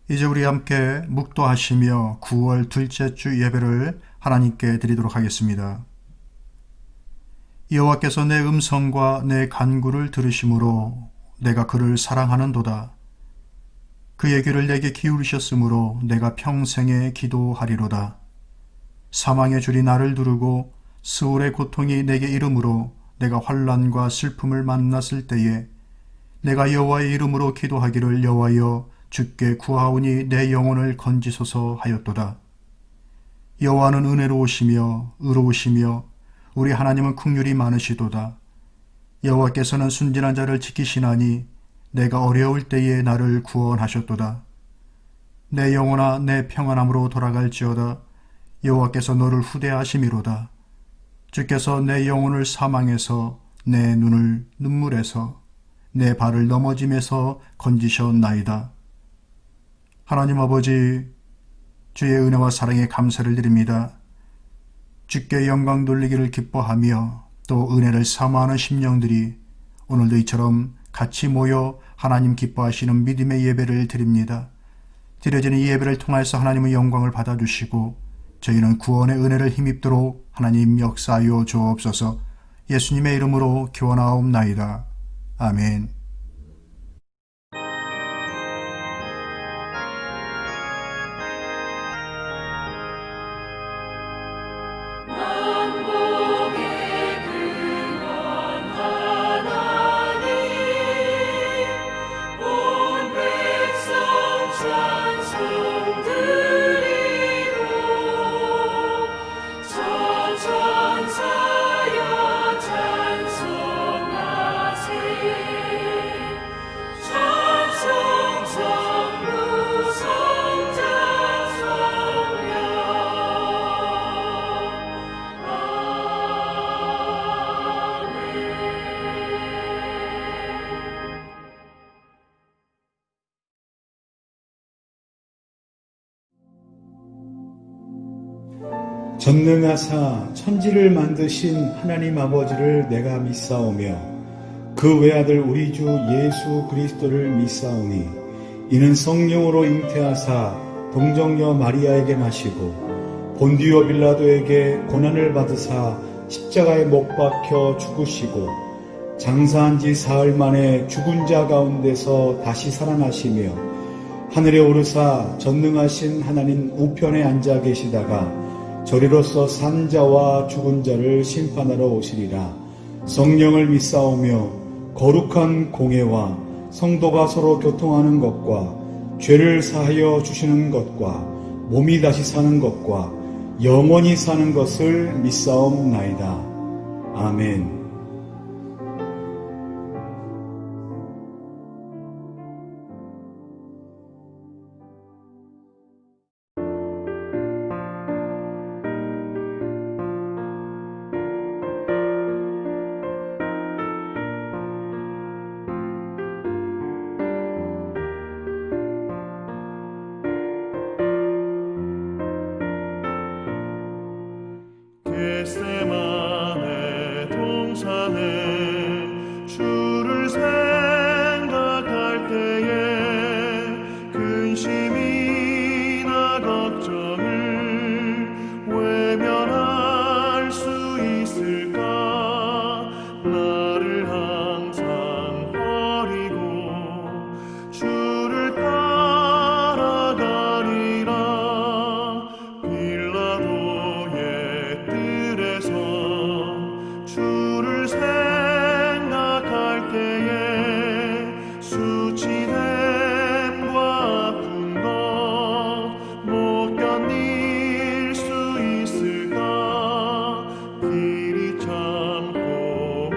이제 우리 함께 묵도하시며 9월 둘째 주 예배를 하나님께 드리도록 하겠습니다. 여호와께서 내 음성과 내 간구를 들으심으로 내가 그를 사랑하는도다. 그의 귀를 내게 기울이셨으므로 내가 평생에 기도하리로다. 사망의 줄이 나를 두르고 스올의 고통이 내게 이름으로 내가 환난과 슬픔을 만났을 때에 내가 여호와의 이름으로 기도하기를 여호와여 주께 구하오니 내 영혼을 건지소서 하였도다. 여호와는 은혜로우시며 의로우시며 우리 하나님은 긍휼이 많으시도다. 여호와께서는 순진한 자를 지키시나니 내가 어려울 때에 나를 구원하셨도다. 내 영혼아 내 평안함으로 돌아갈지어다. 여호와께서 너를 후대하심이로다. 주께서 내 영혼을 사망에서 내 눈을 눈물에서 내 발을 넘어짐에서 건지셨나이다. 하나님 아버지, 주의 은혜와 사랑에 감사를 드립니다. 주께 영광 돌리기를 기뻐하며 또 은혜를 사모하는 심령들이 오늘도 이처럼 같이 모여 하나님 기뻐하시는 믿음의 예배를 드립니다. 드려지는 이 예배를 통하여서 하나님의 영광을 받아주시고 저희는 구원의 은혜를 힘입도록 하나님 역사하여 주옵소서. 예수님의 이름으로 기원하옵나이다. 아멘. 전능하사 천지를 만드신 하나님 아버지를 내가 믿사오며 그 외아들 우리 주 예수 그리스도를 믿사오니 이는 성령으로 잉태하사 동정녀 마리아에게 나시고 본디오 빌라도에게 고난을 받으사 십자가에 못 박혀 죽으시고 장사한 지 사흘 만에 죽은 자 가운데서 다시 살아나시며 하늘에 오르사 전능하신 하나님 우편에 앉아 계시다가 저리로서 산 자와 죽은 자를 심판하러 오시리라. 성령을 믿사오며 거룩한 공회와 성도가 서로 교통하는 것과 죄를 사하여 주시는 것과 몸이 다시 사는 것과 영원히 사는 것을 믿사옵나이다. 아멘. 겟세마네 동산에 주를 생각할 때에 근심이나 걱정을 외면할 수 있을까? 나를 항상 버리고 주를 따라가리라. 빌라도의 뜰에서 주를 생각할 때에 수치됨과 아픈 것 못 견딜 수 있을까? 길이 참고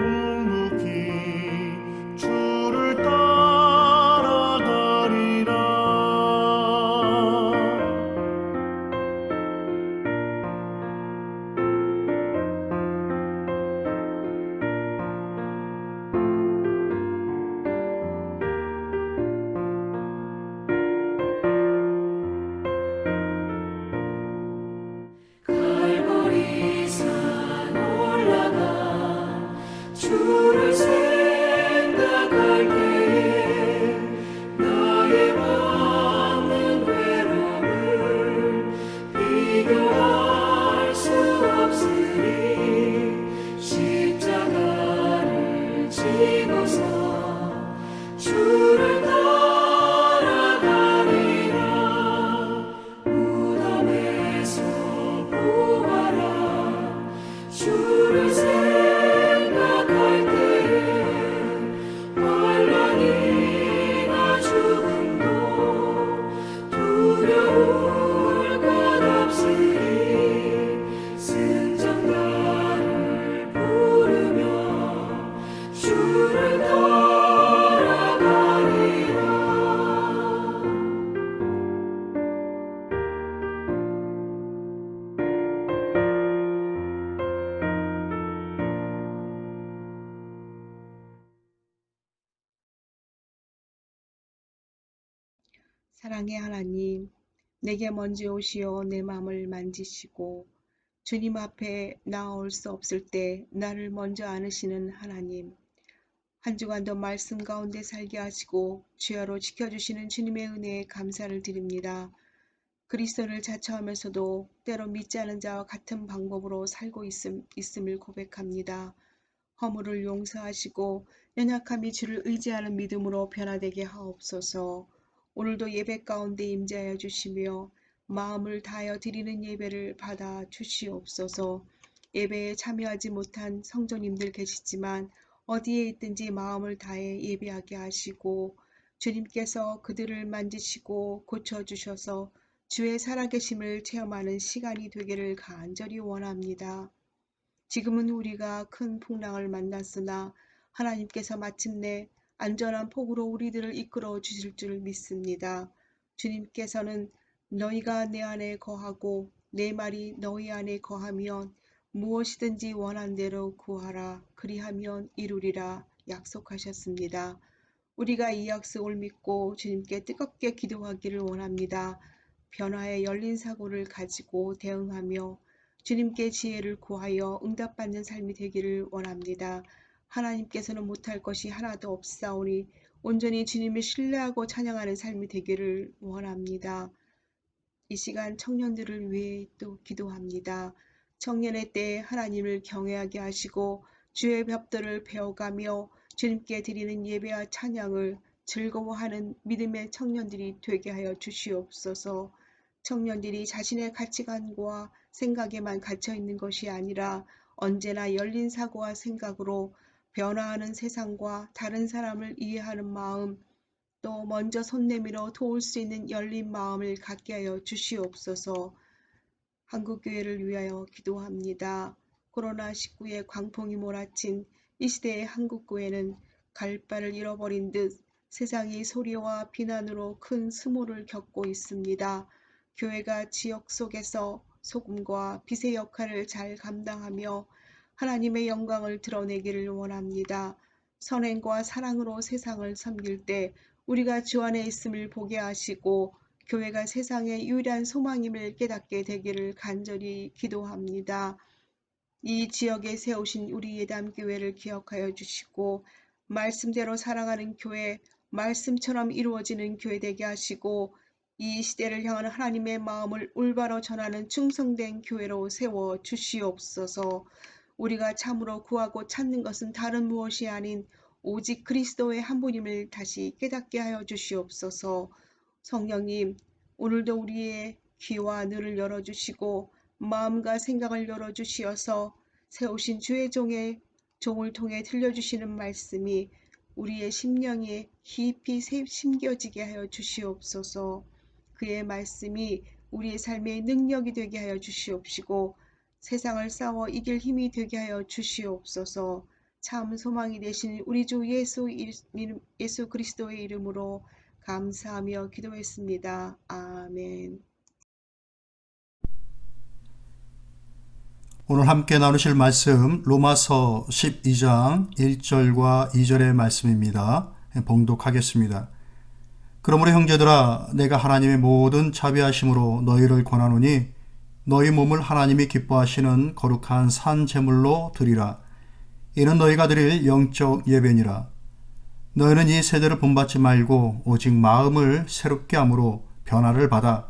사랑의 하나님, 내게 먼저 오시어 내 마음을 만지시고 주님 앞에 나아올 수 없을 때 나를 먼저 안으시는 하나님, 한 주간도 말씀 가운데 살게 하시고 주야로 지켜주시는 주님의 은혜에 감사를 드립니다. 그리스도를 자처하면서도 때로 믿지 않은 자와 같은 방법으로 살고 있음을 고백합니다. 허물을 용서하시고 연약함이 주를 의지하는 믿음으로 변화되게 하옵소서. 오늘도 예배 가운데 임재하여 주시며 마음을 다하여 드리는 예배를 받아 주시옵소서. 예배에 참여하지 못한 성도님들 계시지만 어디에 있든지 마음을 다해 예배하게 하시고 주님께서 그들을 만지시고 고쳐주셔서 주의 살아계심을 체험하는 시간이 되기를 간절히 원합니다. 지금은 우리가 큰 풍랑을 만났으나 하나님께서 마침내 안전한 폭우로 우리들을 이끌어 주실 줄 믿습니다. 주님께서는 너희가 내 안에 거하고 내 말이 너희 안에 거하면 무엇이든지 원한 대로 구하라. 그리하면 이루리라 약속하셨습니다. 우리가 이 약속을 믿고 주님께 뜨겁게 기도하기를 원합니다. 변화의 열린 사고를 가지고 대응하며 주님께 지혜를 구하여 응답받는 삶이 되기를 원합니다. 하나님께서는 못할 것이 하나도 없사오니 온전히 주님을 신뢰하고 찬양하는 삶이 되기를 원합니다. 이 시간 청년들을 위해 또 기도합니다. 청년의 때에 하나님을 경외하게 하시고 주의 법도를 배워가며 주님께 드리는 예배와 찬양을 즐거워하는 믿음의 청년들이 되게 하여 주시옵소서. 청년들이 자신의 가치관과 생각에만 갇혀 있는 것이 아니라 언제나 열린 사고와 생각으로 변화하는 세상과 다른 사람을 이해하는 마음, 또 먼저 손 내밀어 도울 수 있는 열린 마음을 갖게 하여 주시옵소서. 한국교회를 위하여 기도합니다. 코로나19의 광풍이 몰아친 이 시대의 한국교회는 갈 바를 잃어버린 듯 세상이 소리와 비난으로 큰 수모를 겪고 있습니다. 교회가 지역 속에서 소금과 빛의 역할을 잘 감당하며 하나님의 영광을 드러내기를 원합니다. 선행과 사랑으로 세상을 섬길 때 우리가 주 안에 있음을 보게 하시고 교회가 세상의 유일한 소망임을 깨닫게 되기를 간절히 기도합니다. 이 지역에 세우신 우리 예담교회를 기억하여 주시고 말씀대로 살아가는 교회, 말씀처럼 이루어지는 교회 되게 하시고 이 시대를 향한 하나님의 마음을 올바로 전하는 충성된 교회로 세워 주시옵소서. 우리가 참으로 구하고 찾는 것은 다른 무엇이 아닌 오직 그리스도의 한 분임을 다시 깨닫게 하여 주시옵소서. 성령님, 오늘도 우리의 귀와 눈을 열어주시고 마음과 생각을 열어주시어서 세우신 주의 종을 통해 들려주시는 말씀이 우리의 심령에 깊이 심겨지게 하여 주시옵소서. 그의 말씀이 우리의 삶의 능력이 되게 하여 주시옵시고 세상을 싸워 이길 힘이 되게 하여 주시옵소서. 참 소망이 되신 우리 주 예수 그리스도의 이름으로 감사하며 기도했습니다. 아멘. 오늘 함께 나누실 말씀 로마서 12장 1절과 2절의 말씀입니다. 봉독하겠습니다. 그러므로 형제들아 내가 하나님의 모든 자비하심으로 너희를 권하노니 너희 몸을 하나님이 기뻐하시는 거룩한 산 제물로 드리라. 이는 너희가 드릴 영적 예배니라. 너희는 이 세대를 본받지 말고 오직 마음을 새롭게 함으로 변화를 받아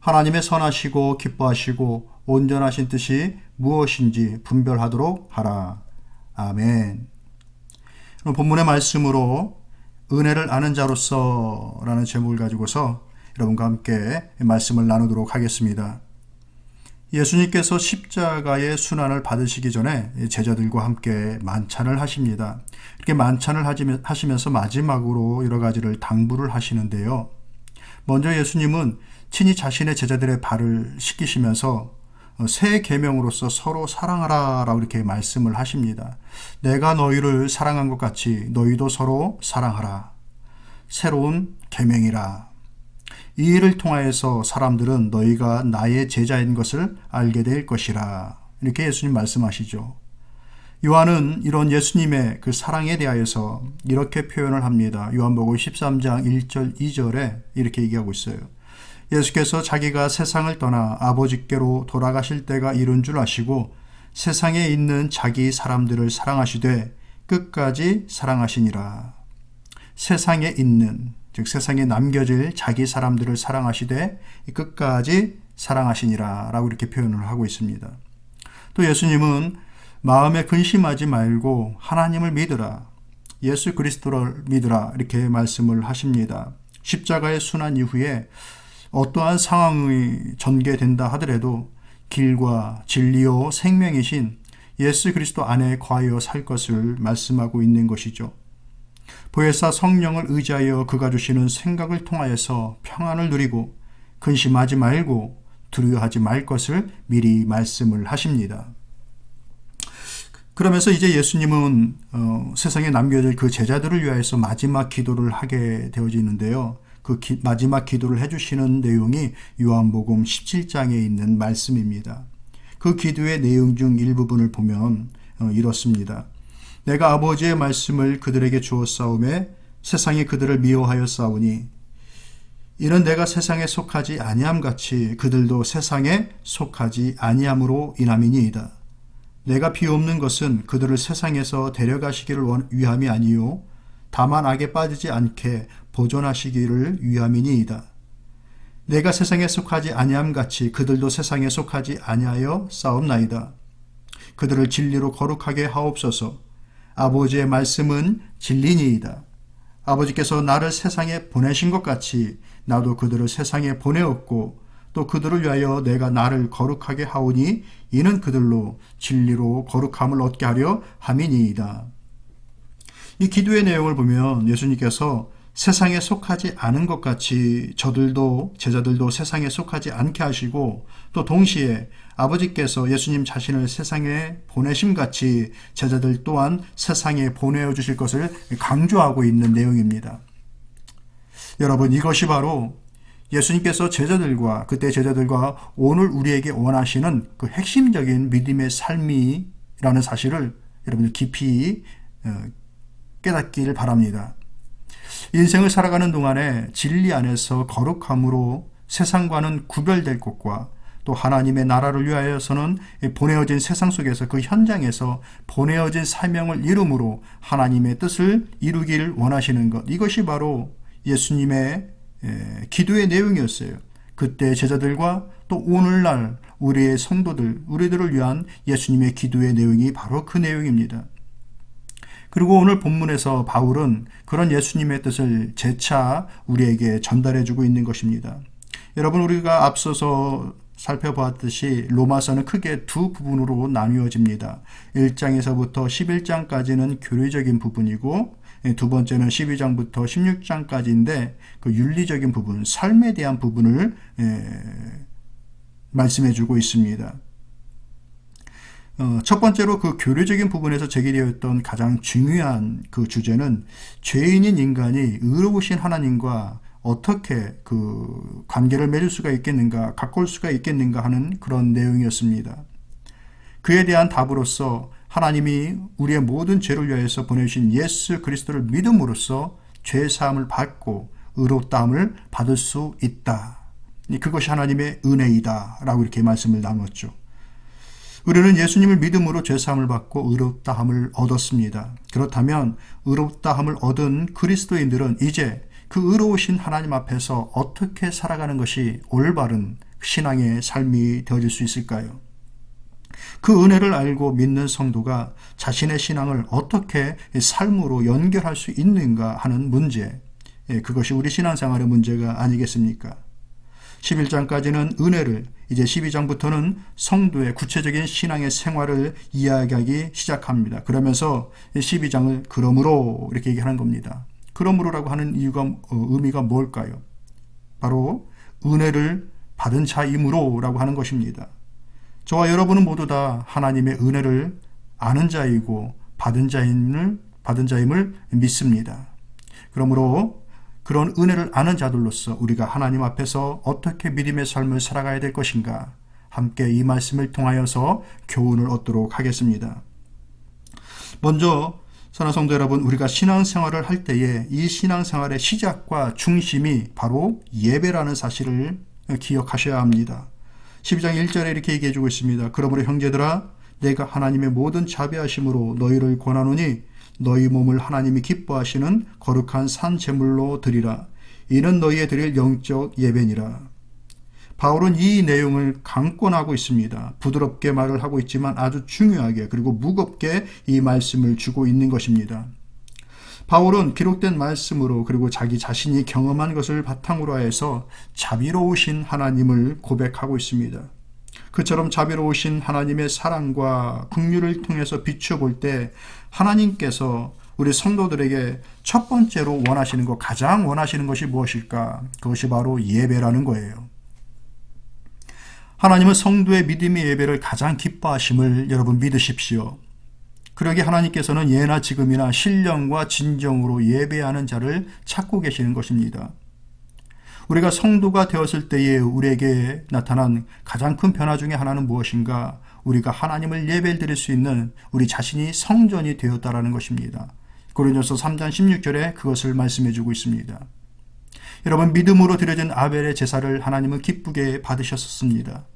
하나님의 선하시고 기뻐하시고 온전하신 뜻이 무엇인지 분별하도록 하라. 아멘. 본문의 말씀으로 은혜를 아는 자로서 라는 제목을 가지고서 여러분과 함께 말씀을 나누도록 하겠습니다. 예수님께서 십자가의 순환을 받으시기 전에 제자들과 함께 만찬을 하십니다. 이렇게 만찬을 하시면서 마지막으로 여러 가지를 당부를 하시는데요. 먼저 예수님은 친히 자신의 제자들의 발을 씻기시면서 새 계명으로서 서로 사랑하라 라고 이렇게 말씀을 하십니다. 내가 너희를 사랑한 것 같이 너희도 서로 사랑하라. 새로운 계명이라. 이 일을 통하여서 사람들은 너희가 나의 제자인 것을 알게 될 것이라. 이렇게 예수님 말씀하시죠. 요한은 이런 예수님의 그 사랑에 대하여서 이렇게 표현을 합니다. 요한복음 13장 1절 2절에 이렇게 얘기하고 있어요. 예수께서 자기가 세상을 떠나 아버지께로 돌아가실 때가 이른 줄 아시고 세상에 있는 자기 사람들을 사랑하시되 끝까지 사랑하시니라. 세상에 있는, 즉 세상에 남겨질 자기 사람들을 사랑하시되 끝까지 사랑하시니라 라고 이렇게 표현을 하고 있습니다. 또 예수님은 마음에 근심하지 말고 하나님을 믿으라, 예수 그리스도를 믿으라 이렇게 말씀을 하십니다. 십자가의 순환 이후에 어떠한 상황이 전개된다 하더라도 길과 진리요 생명이신 예수 그리스도 안에 거하여 살 것을 말씀하고 있는 것이죠. 보혜사 성령을 의지하여 그가 주시는 생각을 통하여서 평안을 누리고 근심하지 말고 두려워하지 말 것을 미리 말씀을 하십니다. 그러면서 이제 예수님은 세상에 남겨질 그 제자들을 위하여서 마지막 기도를 하게 되어지는데요. 그 마지막 기도를 해주시는 내용이 요한복음 17장에 있는 말씀입니다. 그 기도의 내용 중 일부분을 보면 이렇습니다. 내가 아버지의 말씀을 그들에게 주었사오매 세상이 그들을 미워하였사오니 이는 내가 세상에 속하지 아니함같이 그들도 세상에 속하지 아니함으로 인함이니이다. 내가 비옵는 것은 그들을 세상에서 데려가시기를 위함이 아니요 다만 악에 빠지지 않게 보존하시기를 위함이니이다. 내가 세상에 속하지 아니함같이 그들도 세상에 속하지 아니하여 싸움나이다. 그들을 진리로 거룩하게 하옵소서. 아버지의 말씀은 진리니이다. 아버지께서 나를 세상에 보내신 것 같이 나도 그들을 세상에 보내었고 또 그들을 위하여 내가 나를 거룩하게 하오니 이는 그들로 진리로 거룩함을 얻게 하려 함이니이다. 이 기도의 내용을 보면 예수님께서 세상에 속하지 않은 것 같이 제자들도 세상에 속하지 않게 하시고 또 동시에 아버지께서 예수님 자신을 세상에 보내심 같이 제자들 또한 세상에 보내어 주실 것을 강조하고 있는 내용입니다. 여러분, 이것이 바로 예수님께서 그때 제자들과 오늘 우리에게 원하시는 그 핵심적인 믿음의 삶이라는 사실을 여러분들 깊이 깨닫기를 바랍니다. 인생을 살아가는 동안에 진리 안에서 거룩함으로 세상과는 구별될 것과 또 하나님의 나라를 위하여서는 보내어진 세상 속에서 그 현장에서 보내어진 사명을 이름으로 하나님의 뜻을 이루기를 원하시는 것, 이것이 바로 예수님의 기도의 내용이었어요. 그때 제자들과 또 오늘날 우리의 성도들, 우리들을 위한 예수님의 기도의 내용이 바로 그 내용입니다. 그리고 오늘 본문에서 바울은 그런 예수님의 뜻을 재차 우리에게 전달해주고 있는 것입니다. 여러분, 우리가 앞서서 살펴보았듯이 로마서는 크게 두 부분으로 나뉘어집니다. 1장에서부터 11장까지는 교리적인 부분이고 두 번째는 12장부터 16장까지인데 그 윤리적인 부분, 삶에 대한 부분을 말씀해주고 있습니다. 첫 번째로 그 교리적인 부분에서 제기되었던 가장 중요한 그 주제는 죄인인 인간이 의로우신 하나님과 어떻게 그 관계를 맺을 수가 있겠는가, 가까울 수가 있겠는가 하는 그런 내용이었습니다. 그에 대한 답으로서 하나님이 우리의 모든 죄를 위하여서 보내주신 예수 그리스도를 믿음으로써 죄 사함을 받고 의롭다함을 받을 수 있다. 그것이 하나님의 은혜이다 라고 이렇게 말씀을 나눴죠. 우리는 예수님을 믿음으로 죄사함을 받고 의롭다함을 얻었습니다. 그렇다면 의롭다함을 얻은 그리스도인들은 이제 그 의로우신 하나님 앞에서 어떻게 살아가는 것이 올바른 신앙의 삶이 되어질 수 있을까요? 그 은혜를 알고 믿는 성도가 자신의 신앙을 어떻게 삶으로 연결할 수 있는가 하는 문제, 그것이 우리 신앙생활의 문제가 아니겠습니까? 11장까지는 은혜를, 이제 12장부터는 성도의 구체적인 신앙의 생활을 이야기하기 시작합니다. 그러면서 12장을 그러므로 이렇게 얘기하는 겁니다. 그러므로라고 하는 의미가 뭘까요? 바로 은혜를 받은 자이므로라고 하는 것입니다. 저와 여러분은 모두 다 하나님의 은혜를 아는 자이고 받은 자임을 믿습니다. 그러므로 그런 은혜를 아는 자들로서 우리가 하나님 앞에서 어떻게 믿음의 삶을 살아가야 될 것인가, 함께 이 말씀을 통하여서 교훈을 얻도록 하겠습니다. 먼저 사랑하는 성도 여러분, 우리가 신앙생활을 할 때에 이 신앙생활의 시작과 중심이 바로 예배라는 사실을 기억하셔야 합니다. 12장 1절에 이렇게 얘기해주고 있습니다. 그러므로 형제들아, 내가 하나님의 모든 자비하심으로 너희를 권하노니 너희 몸을 하나님이 기뻐하시는 거룩한 산 제물로 드리라. 이는 너희의 드릴 영적 예배니라. 바울은 이 내용을 강권하고 있습니다. 부드럽게 말을 하고 있지만 아주 중요하게 그리고 무겁게 이 말씀을 주고 있는 것입니다. 바울은 기록된 말씀으로 그리고 자기 자신이 경험한 것을 바탕으로 해서 자비로우신 하나님을 고백하고 있습니다. 그처럼 자비로우신 하나님의 사랑과 긍휼을 통해서 비춰볼 때 하나님께서 우리 성도들에게 첫 번째로 원하시는 것, 가장 원하시는 것이 무엇일까? 그것이 바로 예배라는 거예요. 하나님은 성도의 믿음의 예배를 가장 기뻐하심을 여러분 믿으십시오. 그러기 하나님께서는 예나 지금이나 신령과 진정으로 예배하는 자를 찾고 계시는 것입니다. 우리가 성도가 되었을 때에 우리에게 나타난 가장 큰 변화 중에 하나는 무엇인가? 우리가 하나님을 예배드릴 수 있는 우리 자신이 성전이 되었다라는 것입니다. 고린도서 3장 16절에 그것을 말씀해 주고 있습니다. 여러분, 믿음으로 드려진 아벨의 제사를 하나님은 기쁘게 받으셨습니다.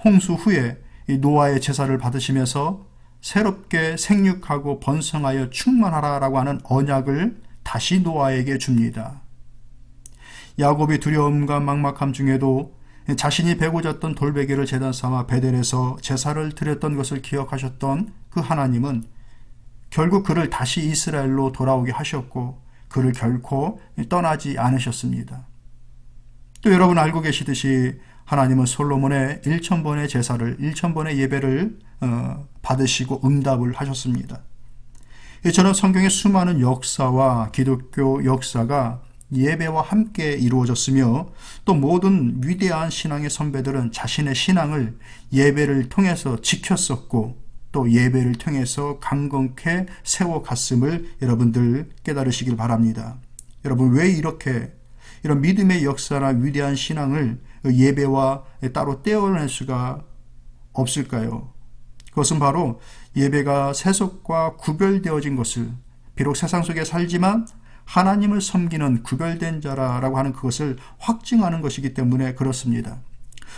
홍수 후에 노아의 제사를 받으시면서 새롭게 생육하고 번성하여 충만하라라고 하는 언약을 다시 노아에게 줍니다. 야곱이 두려움과 막막함 중에도 자신이 베고 잤던 돌베개를 제단 삼아 베델에서 제사를 드렸던 것을 기억하셨던 그 하나님은 결국 그를 다시 이스라엘로 돌아오게 하셨고 그를 결코 떠나지 않으셨습니다. 또 여러분 알고 계시듯이 하나님은 솔로몬의 1000번의 제사를 1000번의 예배를 받으시고 응답을 하셨습니다. 이처럼 성경의 수많은 역사와 기독교 역사가 예배와 함께 이루어졌으며 또 모든 위대한 신앙의 선배들은 자신의 신앙을 예배를 통해서 지켰었고 또 예배를 통해서 강건케 세워갔음을 여러분들 깨달으시길 바랍니다. 여러분, 왜 이렇게 이런 믿음의 역사나 위대한 신앙을 예배와 따로 떼어낼 수가 없을까요? 그것은 바로 예배가 세속과 구별되어진 것을, 비록 세상 속에 살지만 하나님을 섬기는 구별된 자라고 하는 그것을 확증하는 것이기 때문에 그렇습니다.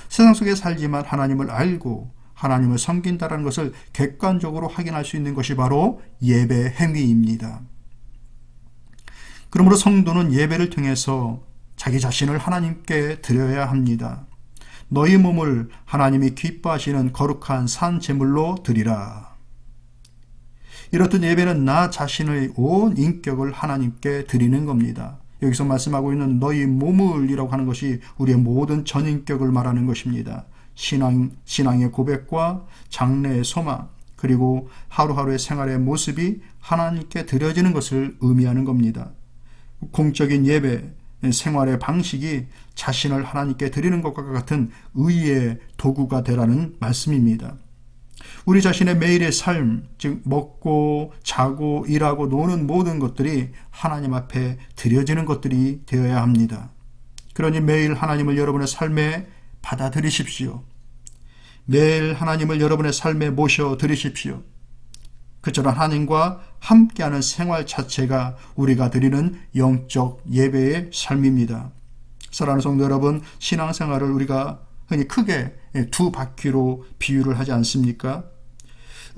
세상 속에 살지만 하나님을 알고 하나님을 섬긴다는 것을 객관적으로 확인할 수 있는 것이 바로 예배 행위입니다. 그러므로 성도는 예배를 통해서 자기 자신을 하나님께 드려야 합니다. 너희 몸을 하나님이 기뻐하시는 거룩한 산 제물로 드리라. 이렇듯 예배는 나 자신의 온 인격을 하나님께 드리는 겁니다. 여기서 말씀하고 있는 너희 몸을이라고 하는 것이 우리의 모든 전인격을 말하는 것입니다. 신앙의 고백과 장래의 소망, 그리고 하루하루의 생활의 모습이 하나님께 드려지는 것을 의미하는 겁니다. 공적인 예배, 생활의 방식이 자신을 하나님께 드리는 것과 같은 의의 도구가 되라는 말씀입니다. 우리 자신의 매일의 삶, 즉 먹고 자고 일하고 노는 모든 것들이 하나님 앞에 드려지는 것들이 되어야 합니다. 그러니 매일 하나님을 여러분의 삶에 받아들이십시오. 매일 하나님을 여러분의 삶에 모셔드리십시오. 그처럼 하나님과 함께하는 생활 자체가 우리가 드리는 영적 예배의 삶입니다. 사랑하는 성도 여러분, 신앙생활을 우리가 흔히 크게 두 바퀴로 비유를 하지 않습니까?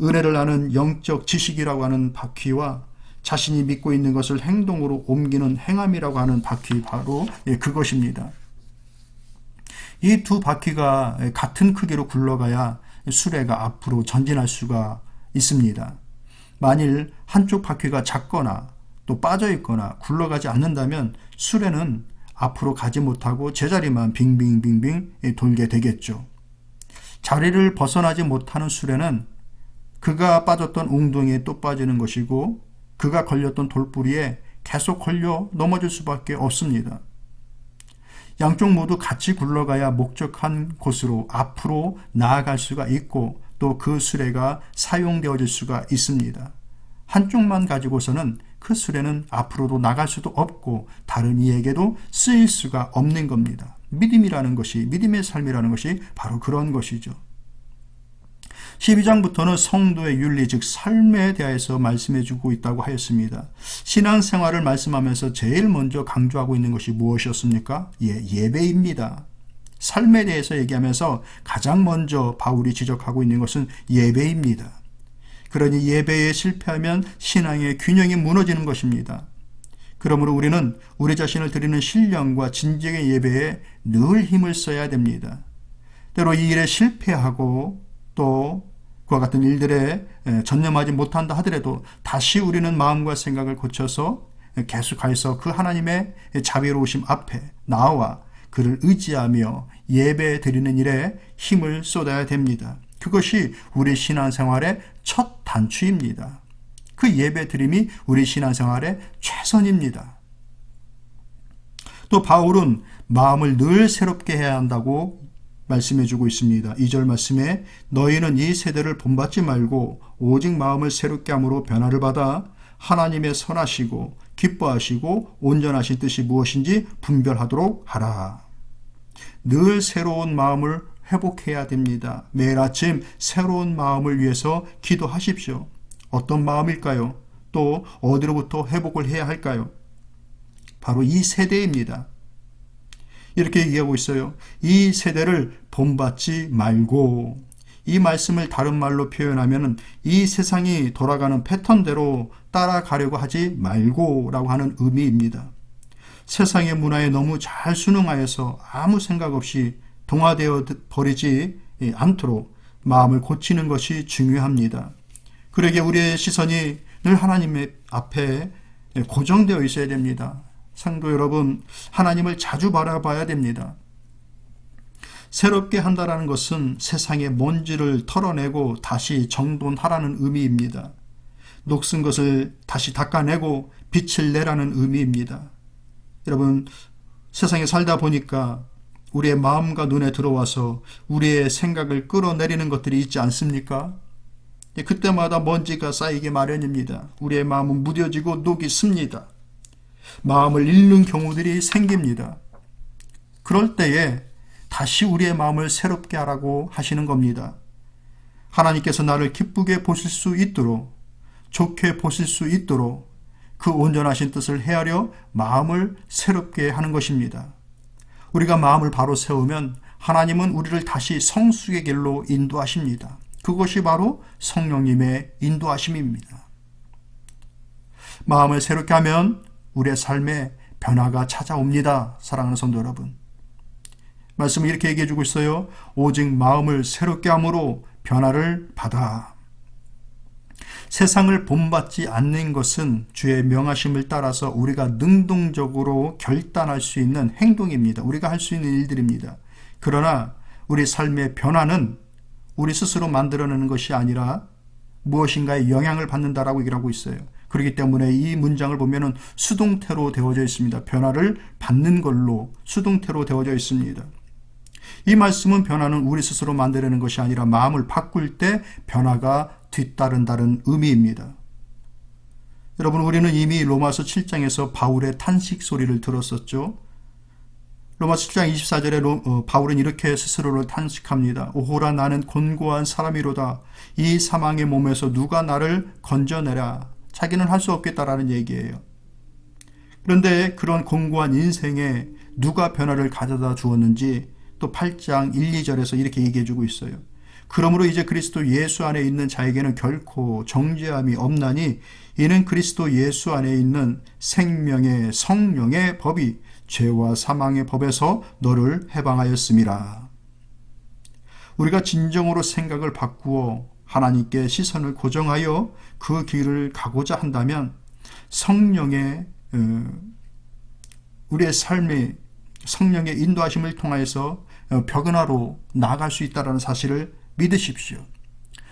은혜를 아는 영적 지식이라고 하는 바퀴와 자신이 믿고 있는 것을 행동으로 옮기는 행함이라고 하는 바퀴, 바로 그것입니다. 이 두 바퀴가 같은 크기로 굴러가야 수레가 앞으로 전진할 수가 있습니다. 만일 한쪽 바퀴가 작거나 또 빠져 있거나 굴러가지 않는다면 수레는 앞으로 가지 못하고 제자리만 빙빙빙빙 돌게 되겠죠. 자리를 벗어나지 못하는 수레는 그가 빠졌던 웅덩이에 또 빠지는 것이고 그가 걸렸던 돌부리에 계속 걸려 넘어질 수밖에 없습니다. 양쪽 모두 같이 굴러가야 목적한 곳으로 앞으로 나아갈 수가 있고 또 그 수레가 사용되어질 수가 있습니다. 한쪽만 가지고서는 그 수레는 앞으로도 나갈 수도 없고 다른 이에게도 쓰일 수가 없는 겁니다. 믿음이라는 것이, 믿음의 삶이라는 것이 바로 그런 것이죠. 12장부터는 성도의 윤리, 즉 삶에 대해서 말씀해 주고 있다고 하였습니다. 신앙생활을 말씀하면서 제일 먼저 강조하고 있는 것이 무엇이었습니까? 예배입니다. 삶에 대해서 얘기하면서 가장 먼저 바울이 지적하고 있는 것은 예배입니다. 그러니 예배에 실패하면 신앙의 균형이 무너지는 것입니다. 그러므로 우리는 우리 자신을 드리는 신령과 진정의 예배에 늘 힘을 써야 됩니다. 때로 이 일에 실패하고 또 그와 같은 일들에 전념하지 못한다 하더라도 다시 우리는 마음과 생각을 고쳐서 계속해서 그 하나님의 자비로우심 앞에 나와 그를 의지하며 예배 드리는 일에 힘을 쏟아야 됩니다. 그것이 우리 신앙생활의 첫 단추입니다. 그 예배 드림이 우리 신앙생활의 최선입니다. 또 바울은 마음을 늘 새롭게 해야 한다고 말씀해주고 있습니다. 2절 말씀에 너희는 이 세대를 본받지 말고 오직 마음을 새롭게 함으로 변화를 받아 하나님의 선하시고 기뻐하시고 온전하신 뜻이 무엇인지 분별하도록 하라. 늘 새로운 마음을 회복해야 됩니다. 매일 아침 새로운 마음을 위해서 기도하십시오. 어떤 마음일까요? 또 어디로부터 회복을 해야 할까요? 바로 이 세대입니다. 이렇게 얘기하고 있어요. 이 세대를 본받지 말고, 이 말씀을 다른 말로 표현하면 이 세상이 돌아가는 패턴대로 따라가려고 하지 말고 라고 하는 의미입니다. 세상의 문화에 너무 잘 순응하여서 아무 생각 없이 동화되어 버리지 않도록 마음을 고치는 것이 중요합니다. 그러기에 우리의 시선이 늘 하나님의 앞에 고정되어 있어야 됩니다. 성도 여러분, 하나님을 자주 바라봐야 됩니다. 새롭게 한다는 것은 세상의 먼지를 털어내고 다시 정돈하라는 의미입니다. 녹슨 것을 다시 닦아내고 빛을 내라는 의미입니다. 여러분, 세상에 살다 보니까 우리의 마음과 눈에 들어와서 우리의 생각을 끌어내리는 것들이 있지 않습니까? 그때마다 먼지가 쌓이기 마련입니다. 우리의 마음은 무뎌지고 녹이 씁니다. 마음을 잃는 경우들이 생깁니다. 그럴 때에 다시 우리의 마음을 새롭게 하라고 하시는 겁니다. 하나님께서 나를 기쁘게 보실 수 있도록, 좋게 보실 수 있도록 그 온전하신 뜻을 헤아려 마음을 새롭게 하는 것입니다. 우리가 마음을 바로 세우면 하나님은 우리를 다시 성숙의 길로 인도하십니다. 그것이 바로 성령님의 인도하심입니다. 마음을 새롭게 하면 우리의 삶에 변화가 찾아옵니다. 사랑하는 성도 여러분, 말씀을 이렇게 얘기해 주고 있어요. 오직 마음을 새롭게 함으로 변화를 받아. 세상을 본받지 않는 것은 주의 명하심을 따라서 우리가 능동적으로 결단할 수 있는 행동입니다. 우리가 할 수 있는 일들입니다. 그러나 우리 삶의 변화는 우리 스스로 만들어내는 것이 아니라 무엇인가에 영향을 받는다라고 얘기를 하고 있어요. 그렇기 때문에 이 문장을 보면은 수동태로 되어져 있습니다. 변화를 받는 걸로 수동태로 되어져 있습니다. 이 말씀은 변화는 우리 스스로 만들어내는 것이 아니라 마음을 바꿀 때 변화가 뒤따른다는 의미입니다. 여러분, 우리는 이미 로마서 7장에서 바울의 탄식 소리를 들었었죠. 로마서 7장 24절에 바울은 이렇게 스스로를 탄식합니다. 오호라, 나는 곤고한 사람이로다. 이 사망의 몸에서 누가 나를 건져내라. 자기는 할 수 없겠다라는 얘기예요. 그런데 그런 공고한 인생에 누가 변화를 가져다 주었는지 또 8장 1, 2절에서 이렇게 얘기해 주고 있어요. 그러므로 이제 그리스도 예수 안에 있는 자에게는 결코 정죄함이 없나니 이는 그리스도 예수 안에 있는 생명의 성령의 법이 죄와 사망의 법에서 너를 해방하였음이라. 우리가 진정으로 생각을 바꾸어 하나님께 시선을 고정하여 그 길을 가고자 한다면 성령의 우리의 삶이 성령의 인도하심을 통하여서 벽은하로 나아갈 수 있다는 사실을 믿으십시오.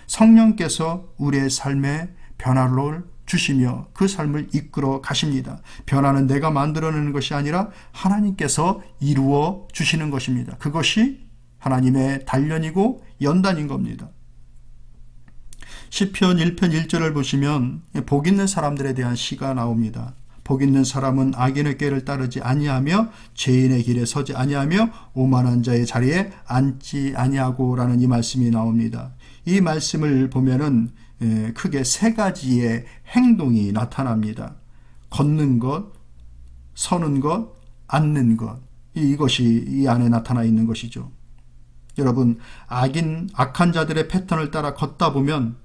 성령께서 우리의 삶에 변화를 주시며 그 삶을 이끌어 가십니다. 변화는 내가 만들어내는 것이 아니라 하나님께서 이루어 주시는 것입니다. 그것이 하나님의 단련이고 연단인 겁니다. 시편 1편 1절을 보시면 복 있는 사람들에 대한 시가 나옵니다. 복 있는 사람은 악인의 꾀를 따르지 아니하며 죄인의 길에 서지 아니하며 오만한 자의 자리에 앉지 아니하고 라는 이 말씀이 나옵니다. 이 말씀을 보면은 크게 세 가지의 행동이 나타납니다. 걷는 것, 서는 것, 앉는 것. 이것이 이 안에 나타나 있는 것이죠. 여러분, 악한 자들의 패턴을 따라 걷다 보면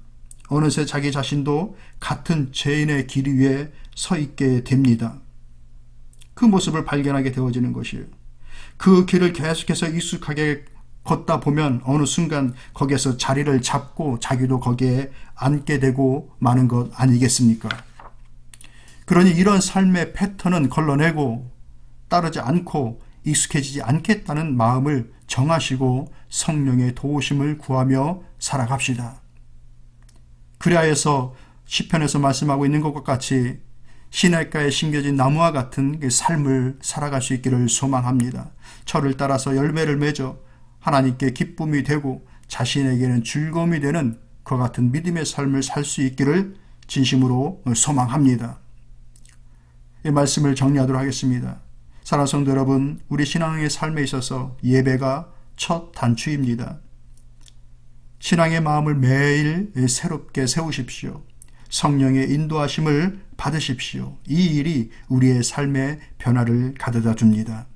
어느새 자기 자신도 같은 죄인의 길 위에 서 있게 됩니다. 그 모습을 발견하게 되어지는 것이에요. 그 길을 계속해서 익숙하게 걷다 보면 어느 순간 거기에서 자리를 잡고 자기도 거기에 앉게 되고 마는 것 아니겠습니까? 그러니 이런 삶의 패턴은 걸러내고 따르지 않고 익숙해지지 않겠다는 마음을 정하시고 성령의 도우심을 구하며 살아갑시다. 그래야 해서 시편에서 말씀하고 있는 것과 같이 시냇가에 심겨진 나무와 같은 그 삶을 살아갈 수 있기를 소망합니다. 철을 따라서 열매를 맺어 하나님께 기쁨이 되고 자신에게는 즐거움이 되는 그와 같은 믿음의 삶을 살 수 있기를 진심으로 소망합니다. 이 말씀을 정리하도록 하겠습니다. 사랑하는 성도 여러분, 우리 신앙의 삶에 있어서 예배가 첫 단추입니다. 신앙의 마음을 매일 새롭게 세우십시오. 성령의 인도하심을 받으십시오. 이 일이 우리의 삶에 변화를 가져다 줍니다.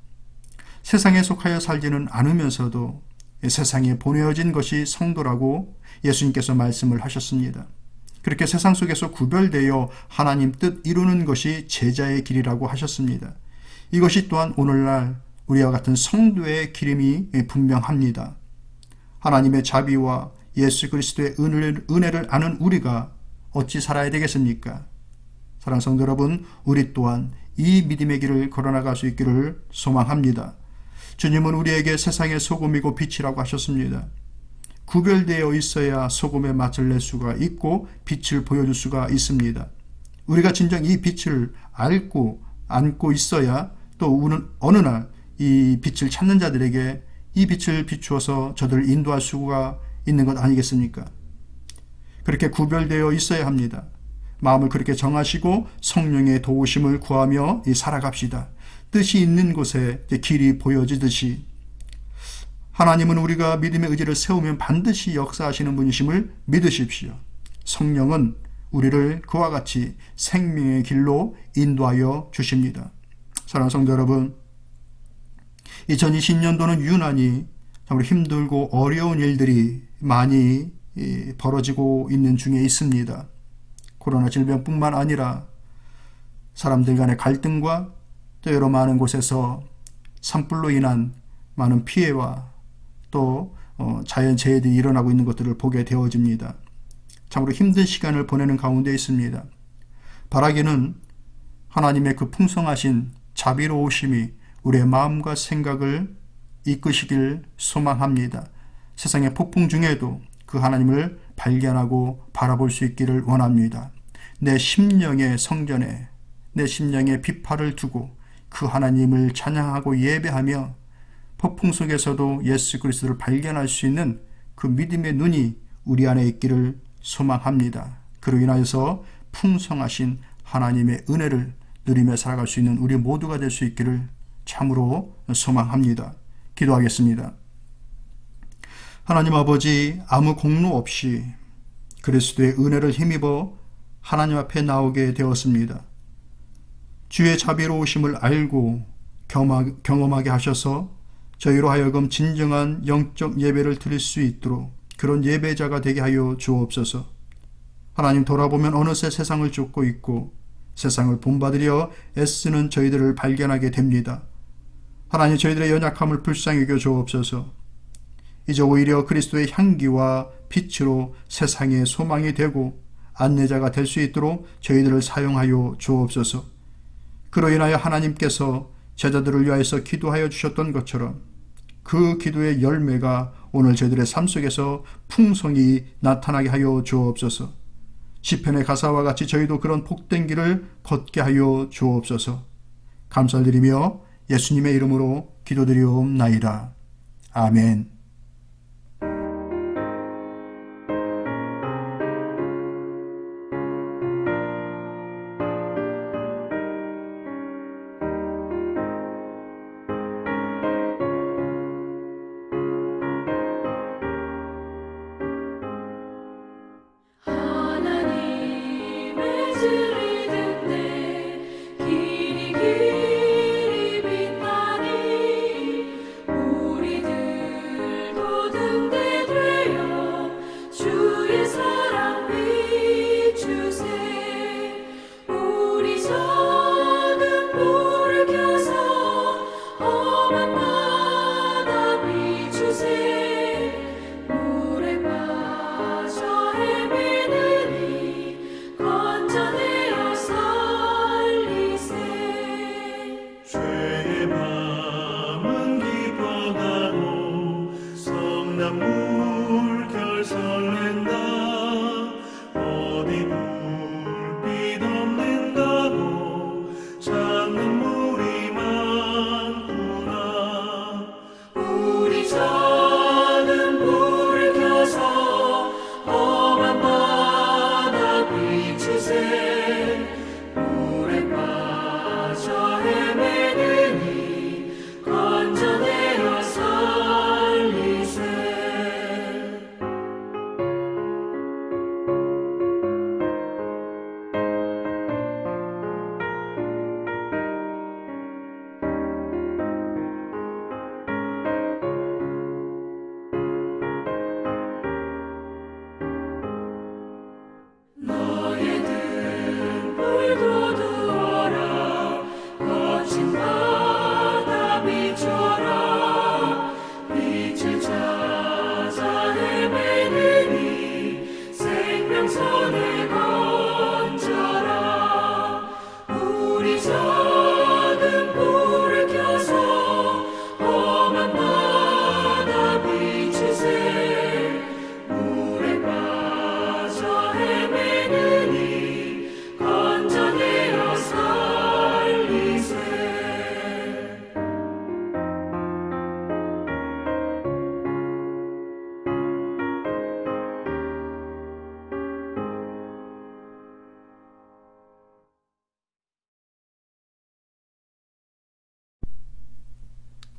세상에 속하여 살지는 않으면서도 세상에 보내어진 것이 성도라고 예수님께서 말씀을 하셨습니다. 그렇게 세상 속에서 구별되어 하나님 뜻 이루는 것이 제자의 길이라고 하셨습니다. 이것이 또한 오늘날 우리와 같은 성도의 길임이 분명합니다. 하나님의 자비와 예수 그리스도의 은혜를 아는 우리가 어찌 살아야 되겠습니까? 사랑하는 성도 여러분, 우리 또한 이 믿음의 길을 걸어나갈 수 있기를 소망합니다. 주님은 우리에게 세상의 소금이고 빛이라고 하셨습니다. 구별되어 있어야 소금의 맛을 낼 수가 있고 빛을 보여줄 수가 있습니다. 우리가 진정 이 빛을 안고 있어야 또 어느 날 이 빛을 찾는 자들에게 이 빛을 비추어서 저들을 인도할 수가 있는 것 아니겠습니까? 그렇게 구별되어 있어야 합니다. 마음을 그렇게 정하시고 성령의 도우심을 구하며 살아갑시다. 뜻이 있는 곳에 길이 보여지듯이 하나님은 우리가 믿음의 의지를 세우면 반드시 역사하시는 분이심을 믿으십시오. 성령은 우리를 그와 같이 생명의 길로 인도하여 주십니다. 사랑하는 성도 여러분, 2020년도는 유난히 정말 힘들고 어려운 일들이 많이 벌어지고 있는 중에 있습니다. 코로나 질병뿐만 아니라 사람들 간의 갈등과 또 여러 많은 곳에서 산불로 인한 많은 피해와 또 자연재해들이 일어나고 있는 것들을 보게 되어집니다. 참으로 힘든 시간을 보내는 가운데 있습니다. 바라기는 하나님의 그 풍성하신 자비로우심이 우리의 마음과 생각을 이끄시길 소망합니다. 세상의 폭풍 중에도 그 하나님을 발견하고 바라볼 수 있기를 원합니다. 내 심령의 성전에 내 심령의 비파를 두고 그 하나님을 찬양하고 예배하며 폭풍 속에서도 예수 그리스도를 발견할 수 있는 그 믿음의 눈이 우리 안에 있기를 소망합니다. 그로 인하여서 풍성하신 하나님의 은혜를 누리며 살아갈 수 있는 우리 모두가 될 수 있기를 참으로 소망합니다. 기도하겠습니다. 하나님 아버지, 아무 공로 없이 그리스도의 은혜를 힘입어 하나님 앞에 나오게 되었습니다. 주의 자비로우심을 알고 경험하게 하셔서 저희로 하여금 진정한 영적 예배를 드릴 수 있도록 그런 예배자가 되게 하여 주옵소서. 하나님, 돌아보면 어느새 세상을 쫓고 있고 세상을 본받으려 애쓰는 저희들을 발견하게 됩니다. 하나님, 저희들의 연약함을 불쌍히 여겨 주옵소서. 이제 오히려 그리스도의 향기와 빛으로 세상의 소망이 되고 안내자가 될 수 있도록 저희들을 사용하여 주옵소서. 그로 인하여 하나님께서 제자들을 위하여서 기도하여 주셨던 것처럼 그 기도의 열매가 오늘 저희들의 삶 속에서 풍성히 나타나게 하여 주옵소서. 시편의 가사와 같이 저희도 그런 복된 길을 걷게 하여 주옵소서. 감사드리며 예수님의 이름으로 기도드리옵나이다. 아멘.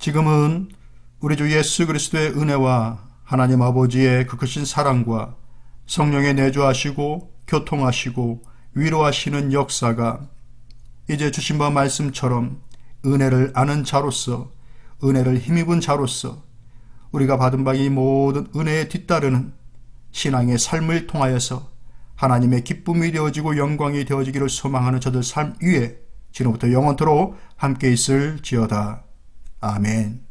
지금은 우리 주 예수 그리스도의 은혜와 하나님 아버지의 그 크신 사랑과 성령의 내주하시고 교통하시고 위로하시는 역사가 이제 주신 바 말씀처럼 은혜를 아는 자로서, 은혜를 힘입은 자로서 우리가 받은 바 이 모든 은혜에 뒤따르는 신앙의 삶을 통하여서 하나님의 기쁨이 되어지고 영광이 되어지기를 소망하는 저들 삶 위에 지금부터 영원토록 함께 있을지어다. 아멘.